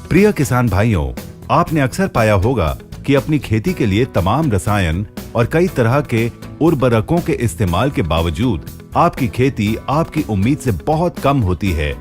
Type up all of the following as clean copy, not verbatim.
प्रिय किसान भाइयों, आपने अक्सर पाया होगा कि अपनी खेती के लिए तमाम रसायन और कई तरह के उर्वरकों के इस्तेमाल के बावजूद आपकी खेती आपकी उम्मीद से बहुत कम होती है।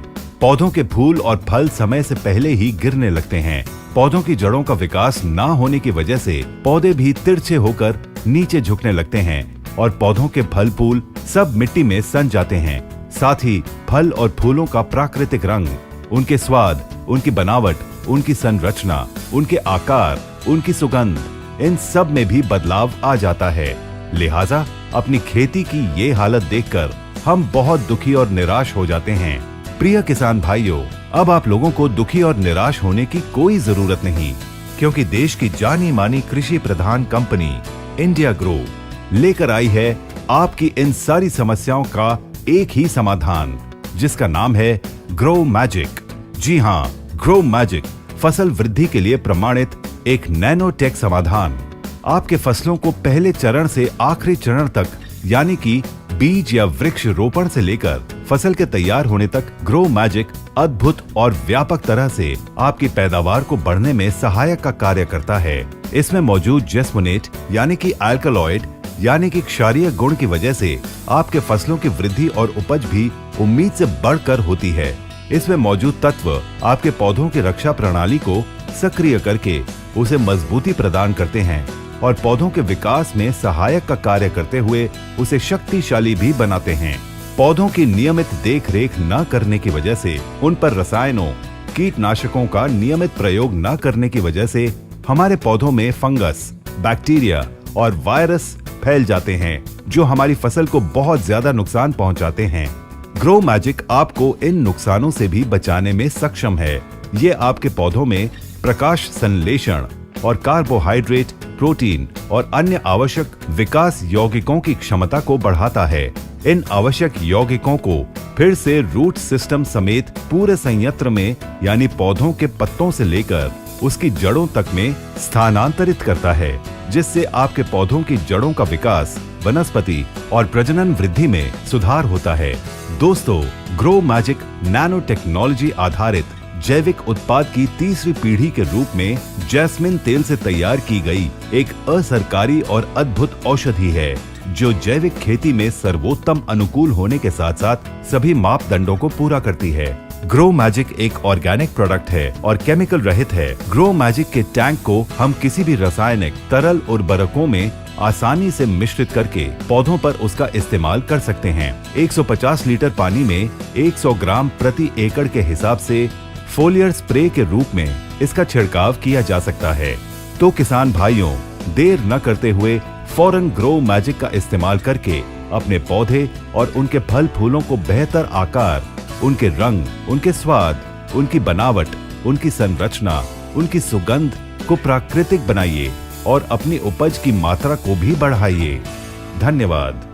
पौधों के फूल और फल समय से पहले ही गिरने लगते हैं। पौधों की जड़ों का विकास ना होने की वजह से पौधे भी तिरछे होकर नीचे झुकने लगते हैं और पौधों के फल फूल सब मिट्टी में सन जाते हैं। साथ ही फल और फूलों का प्राकृतिक रंग, उनके स्वाद, उनकी बनावट, उनकी संरचना, उनके आकार, उनकी सुगंध, इन सब में भी बदलाव आ जाता है। लिहाजा अपनी खेती की ये हालत देखकर हम बहुत दुखी और निराश हो जाते हैं। प्रिय किसान भाइयों, अब आप लोगों को दुखी और निराश होने की कोई जरूरत नहीं, क्योंकि देश की जानी मानी कृषि प्रधान कंपनी इंडिया ग्रो लेकर आई है आपकी इन सारी समस्याओं का एक ही समाधान, जिसका नाम है ग्रो मैजिक। जी हाँ, ग्रो मैजिक फसल वृद्धि के लिए प्रमाणित एक नैनोटेक समाधान। आपके फसलों को पहले चरण से आखिरी चरण तक, यानी कि बीज या वृक्ष रोपण से लेकर फसल के तैयार होने तक, ग्रो मैजिक अद्भुत और व्यापक तरह से आपकी पैदावार को बढ़ने में सहायक का कार्य करता है। इसमें मौजूद जेस्मोनेट यानी कि अल्कलॉइड यानी कि क्षारीय गुण की वजह से आपके फसलों की वृद्धि और उपज भी उम्मीद से बढ़कर होती है। इसमें मौजूद तत्व आपके पौधों की रक्षा प्रणाली को सक्रिय करके उसे मजबूती प्रदान करते हैं और पौधों के विकास में सहायक का कार्य करते हुए उसे शक्तिशाली भी बनाते हैं। पौधों की नियमित देखरेख न करने की वजह से, उन पर रसायनों, कीटनाशकों का नियमित प्रयोग न करने की वजह से हमारे पौधों में फंगस, बैक्टीरिया और वायरस फैल जाते हैं, जो हमारी फसल को बहुत ज्यादा नुकसान पहुंचाते हैं। ग्रो मैजिक आपको इन नुकसानों से भी बचाने में सक्षम है। ये आपके पौधों में प्रकाश संश्लेषण और कार्बोहाइड्रेट, प्रोटीन और अन्य आवश्यक विकास यौगिकों की क्षमता को बढ़ाता है। इन आवश्यक यौगिकों को फिर से रूट सिस्टम समेत पूरे संयंत्र में, यानी पौधों के पत्तों से लेकर उसकी जड़ों तक में स्थानांतरित करता है, जिससे आपके पौधों की जड़ों का विकास, वनस्पति और प्रजनन वृद्धि में सुधार होता है। दोस्तों, ग्रो मैजिक नैनो टेक्नोलॉजी आधारित जैविक उत्पाद की तीसरी पीढ़ी के रूप में जैस्मिन तेल से तैयार की गई एक असरकारी और अद्भुत औषधि है, जो जैविक खेती में सर्वोत्तम अनुकूल होने के साथ साथ सभी मापदंडों को पूरा करती है। ग्रो मैजिक एक ऑर्गेनिक प्रोडक्ट है और केमिकल रहित है। ग्रो मैजिक के टैंक को हम किसी भी रासायनिक तरल उर्वरकों में आसानी से मिश्रित करके पौधों पर उसका इस्तेमाल कर सकते हैं। 150 लीटर पानी में 100 ग्राम प्रति एकड़ के हिसाब से फोलियर स्प्रे के रूप में इसका छिड़काव किया जा सकता है। तो किसान भाइयों, देर न करते हुए फौरन ग्रो मैजिक का इस्तेमाल करके अपने पौधे और उनके फल फूलों को बेहतर आकार, उनके रंग, उनके स्वाद, उनकी बनावट, उनकी संरचना, उनकी सुगंध को प्राकृतिक बनाइए और अपनी उपज की मात्रा को भी बढ़ाइए। धन्यवाद।